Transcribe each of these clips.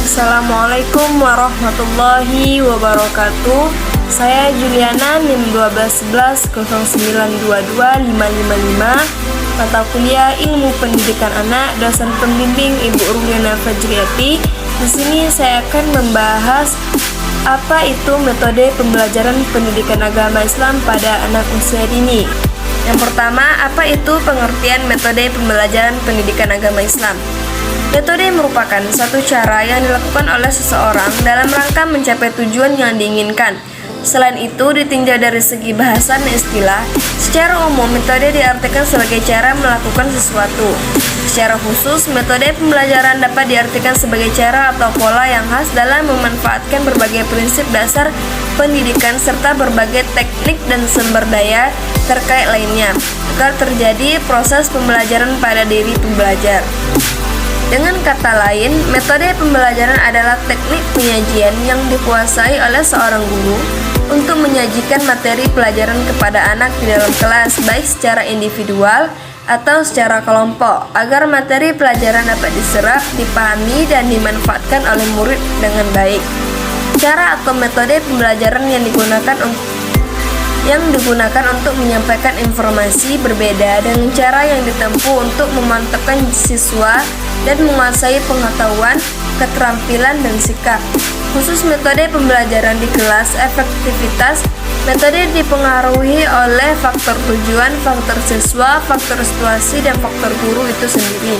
Assalamualaikum warahmatullahi wabarakatuh. Saya Juliana NIM 12110922555, mata kuliah Ilmu Pendidikan Anak, dosen pembimbing Ibu Ruliana Fajriati. Di sini saya akan membahas apa itu metode pembelajaran pendidikan agama Islam pada anak usia dini. Yang pertama, apa itu pengertian metode pembelajaran pendidikan agama Islam? Metode merupakan satu cara yang dilakukan oleh seseorang dalam rangka mencapai tujuan yang diinginkan. Selain itu, ditinjau dari segi bahasa dan istilah, secara umum metode diartikan sebagai cara melakukan sesuatu. Secara khusus, metode pembelajaran dapat diartikan sebagai cara atau pola yang khas dalam memanfaatkan berbagai prinsip dasar pendidikan serta berbagai teknik dan sumber daya terkait lainnya agar terjadi proses pembelajaran pada diri pembelajar. Dengan kata lain, metode pembelajaran adalah teknik penyajian yang dikuasai oleh seorang guru untuk menyajikan materi pelajaran kepada anak di dalam kelas, baik secara individual atau secara kelompok, agar materi pelajaran dapat diserap, dipahami, dan dimanfaatkan oleh murid dengan baik. Cara atau metode pembelajaran yang digunakan untuk menyampaikan informasi berbeda dengan cara yang ditempuh untuk memantapkan siswa dan menguasai pengetahuan, keterampilan, dan sikap. Khusus metode pembelajaran di kelas, efektivitas metode dipengaruhi oleh faktor tujuan, faktor siswa, faktor situasi, dan faktor guru itu sendiri.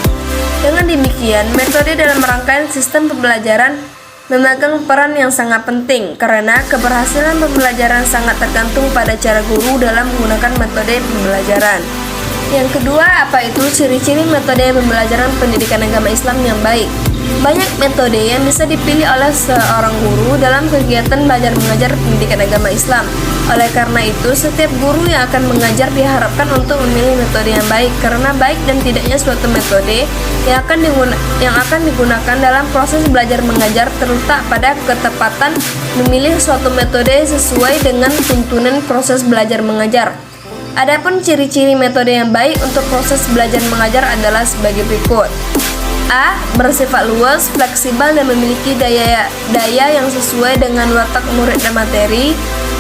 Dengan demikian, metode dalam rangkaian sistem pembelajaran memegang peran yang sangat penting karena keberhasilan pembelajaran sangat tergantung pada cara guru dalam menggunakan metode pembelajaran. Yang kedua, apa itu ciri-ciri metode pembelajaran pendidikan agama Islam yang baik? Banyak metode yang bisa dipilih oleh seorang guru dalam kegiatan belajar mengajar pendidikan agama Islam. Oleh karena itu, setiap guru yang akan mengajar diharapkan untuk memilih metode yang baik, karena baik dan tidaknya suatu metode yang akan digunakan dalam proses belajar mengajar terletak pada ketepatan memilih suatu metode sesuai dengan tuntunan proses belajar mengajar. Adapun ciri-ciri metode yang baik untuk proses belajar mengajar adalah sebagai berikut. A. Bersifat luas, fleksibel, dan memiliki daya yang sesuai dengan watak murid dan materi.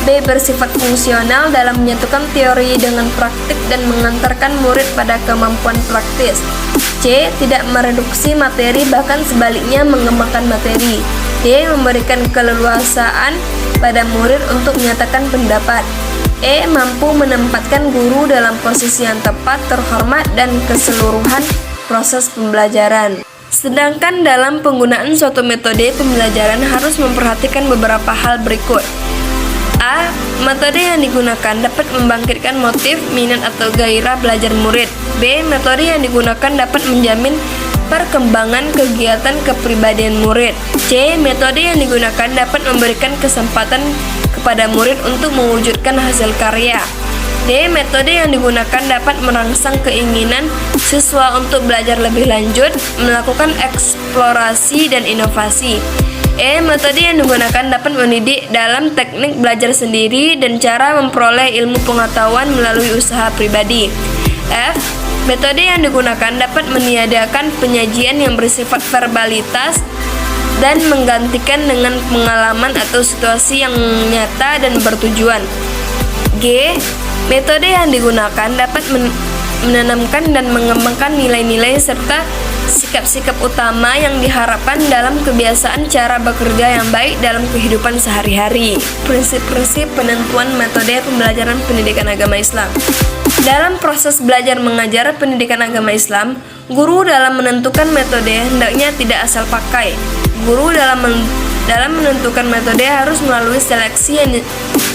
B. Bersifat fungsional dalam menyatukan teori dengan praktik dan mengantarkan murid pada kemampuan praktis. C. Tidak mereduksi materi, bahkan sebaliknya mengembangkan materi. D. Memberikan keleluasaan pada murid untuk menyatakan pendapat. E. Mampu menempatkan guru dalam posisi yang tepat, terhormat, dan keseluruhan proses pembelajaran. Sedangkan dalam penggunaan suatu metode pembelajaran harus memperhatikan beberapa hal berikut. A. Metode yang digunakan dapat membangkitkan motif, minat, atau gairah belajar murid. B. Metode yang digunakan dapat menjamin perkembangan kegiatan kepribadian murid. C. Metode yang digunakan dapat memberikan kesempatan kepada murid untuk mewujudkan hasil karya. D. Metode yang digunakan dapat merangsang keinginan siswa untuk belajar lebih lanjut, melakukan eksplorasi dan inovasi. E. Metode yang digunakan dapat mendidik dalam teknik belajar sendiri dan cara memperoleh ilmu pengetahuan melalui usaha pribadi. F. Metode yang digunakan dapat meniadakan penyajian yang bersifat verbalitas dan menggantikan dengan pengalaman atau situasi yang nyata dan bertujuan. G. Metode yang digunakan dapat menanamkan dan mengembangkan nilai-nilai serta sikap-sikap utama yang diharapkan dalam kebiasaan cara bekerja yang baik dalam kehidupan sehari-hari. Prinsip-prinsip penentuan metode pembelajaran pendidikan agama Islam. Dalam proses belajar mengajar pendidikan agama Islam, guru dalam menentukan metode hendaknya tidak asal pakai. Guru dalam menentukan metode harus melalui seleksi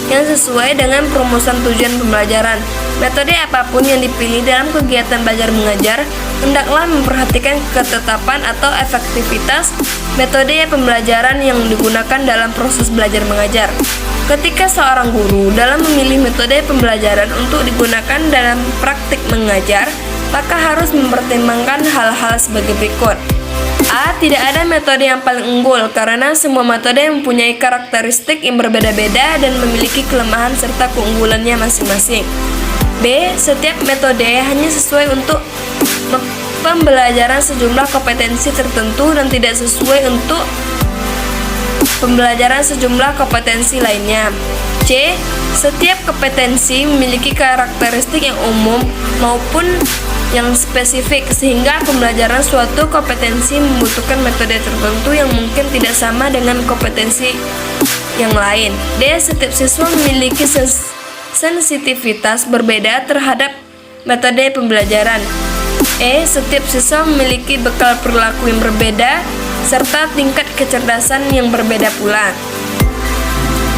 yang sesuai dengan perumusan tujuan pembelajaran. Metode apapun yang dipilih dalam kegiatan belajar mengajar hendaklah memperhatikan ketetapan atau efektivitas metode pembelajaran yang digunakan dalam proses belajar mengajar. Ketika seorang guru dalam memilih metode pembelajaran untuk digunakan dalam praktik mengajar, maka harus mempertimbangkan hal-hal sebagai berikut. A. Tidak ada metode yang paling unggul karena semua metode mempunyai karakteristik yang berbeda-beda dan memiliki kelemahan serta keunggulannya masing-masing. B. Setiap metode hanya sesuai untuk pembelajaran sejumlah kompetensi tertentu dan tidak sesuai untuk pembelajaran sejumlah kompetensi lainnya. C. Setiap kompetensi memiliki karakteristik yang umum maupun yang spesifik, sehingga pembelajaran suatu kompetensi membutuhkan metode tertentu yang mungkin tidak sama dengan kompetensi yang lain. D. Setiap siswa memiliki sensitivitas berbeda terhadap metode pembelajaran. E. Setiap siswa memiliki bekal perilaku yang berbeda serta tingkat kecerdasan yang berbeda pula.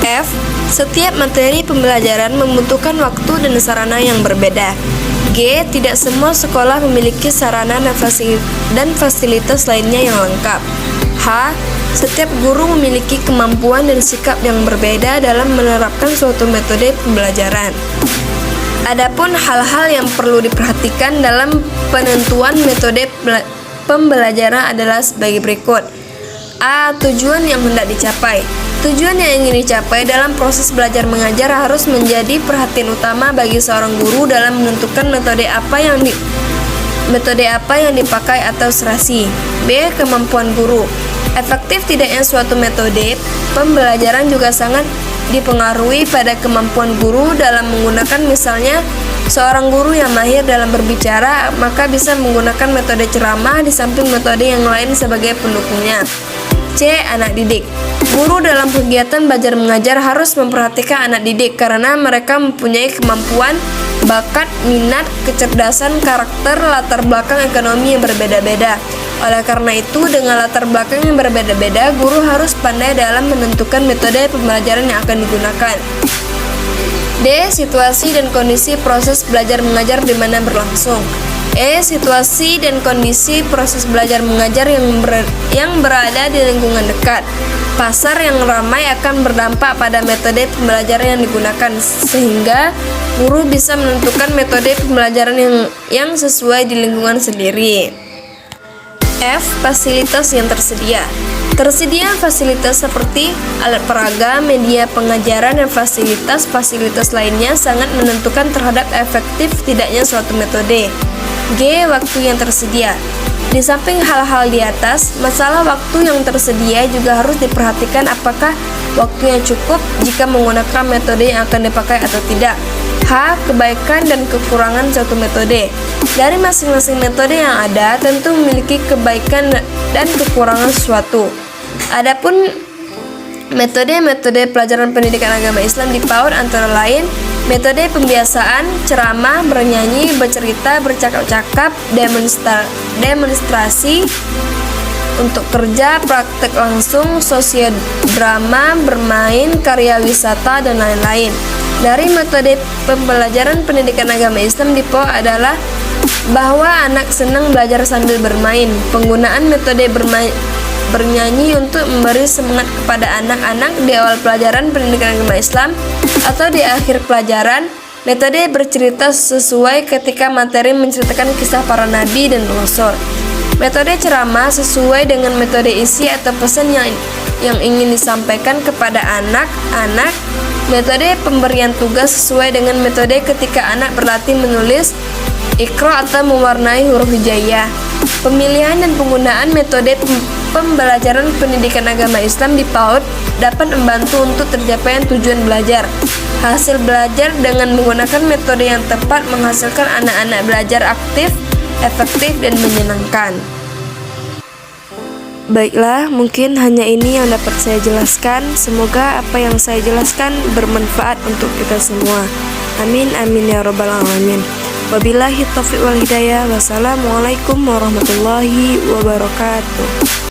F. Setiap materi pembelajaran membutuhkan waktu dan sarana yang berbeda. G. Tidak semua sekolah memiliki sarana dan fasilitas lainnya yang lengkap. H. Setiap guru memiliki kemampuan dan sikap yang berbeda dalam menerapkan suatu metode pembelajaran. Adapun hal-hal yang perlu diperhatikan dalam penentuan metode pembelajaran adalah sebagai berikut. A. Tujuan yang hendak dicapai. Tujuan yang ingin dicapai dalam proses belajar mengajar harus menjadi perhatian utama bagi seorang guru dalam menentukan metode apa yang dipakai atau serasi. B. Kemampuan guru. Efektif tidaknya suatu metode pembelajaran juga sangat dipengaruhi pada kemampuan guru dalam menggunakan, misalnya seorang guru yang mahir dalam berbicara maka bisa menggunakan metode ceramah di samping metode yang lain sebagai pendukungnya. C. Anak didik. Guru dalam kegiatan belajar mengajar harus memperhatikan anak didik karena mereka mempunyai kemampuan, bakat, minat, kecerdasan, karakter, latar belakang ekonomi yang berbeda-beda. Oleh karena itu, dengan latar belakang yang berbeda-beda, guru harus pandai dalam menentukan metode pembelajaran yang akan digunakan. D. Situasi dan kondisi proses belajar mengajar di mana berlangsung. E. Situasi dan kondisi proses belajar mengajar yang berada di lingkungan dekat. Pasar yang ramai akan berdampak pada metode pembelajaran yang digunakan, sehingga guru bisa menentukan metode pembelajaran yang sesuai di lingkungan sendiri. F. Fasilitas yang tersedia. Tersedia fasilitas seperti alat peraga, media pengajaran, dan fasilitas lainnya sangat menentukan terhadap efektif tidaknya suatu metode. G. Waktu yang tersedia. Di samping hal-hal di atas, masalah waktu yang tersedia juga harus diperhatikan, apakah waktunya cukup jika menggunakan metode yang akan dipakai atau tidak. H. Kebaikan dan kekurangan suatu metode. Dari masing-masing metode yang ada tentu memiliki kebaikan dan kekurangan sesuatu. Adapun metode pelajaran pendidikan agama Islam di PAUD antara lain metode pembiasaan, ceramah, bernyanyi, bercerita, bercakap-cakap, demonstrasi untuk kerja, praktek langsung, sosiodrama, bermain, karya wisata, dan lain-lain. Dari metode pembelajaran pendidikan agama Islam di PAUD adalah bahwa anak senang belajar sambil bermain. Penggunaan metode bernyanyi untuk memberi semangat kepada anak-anak di awal pelajaran pendidikan agama Islam atau di akhir pelajaran. Metode bercerita sesuai ketika materi menceritakan kisah para nabi dan rasul. Metode ceramah sesuai dengan metode isi atau pesan yang ingin disampaikan kepada anak-anak. Metode pemberian tugas sesuai dengan metode ketika anak berlatih menulis Iqra atau mewarnai huruf hijaiyah. Pemilihan dan penggunaan metode pembelajaran pendidikan agama Islam di PAUD dapat membantu untuk tercapainya tujuan belajar. Hasil belajar dengan menggunakan metode yang tepat menghasilkan anak-anak belajar aktif, efektif, dan menyenangkan. Baiklah, mungkin hanya ini yang dapat saya jelaskan. Semoga apa yang saya jelaskan bermanfaat untuk kita semua. Amin, amin ya rabbal alamin. Wabillahi taufiq wal hidayah. Wassalamualaikum warahmatullahi wabarakatuh.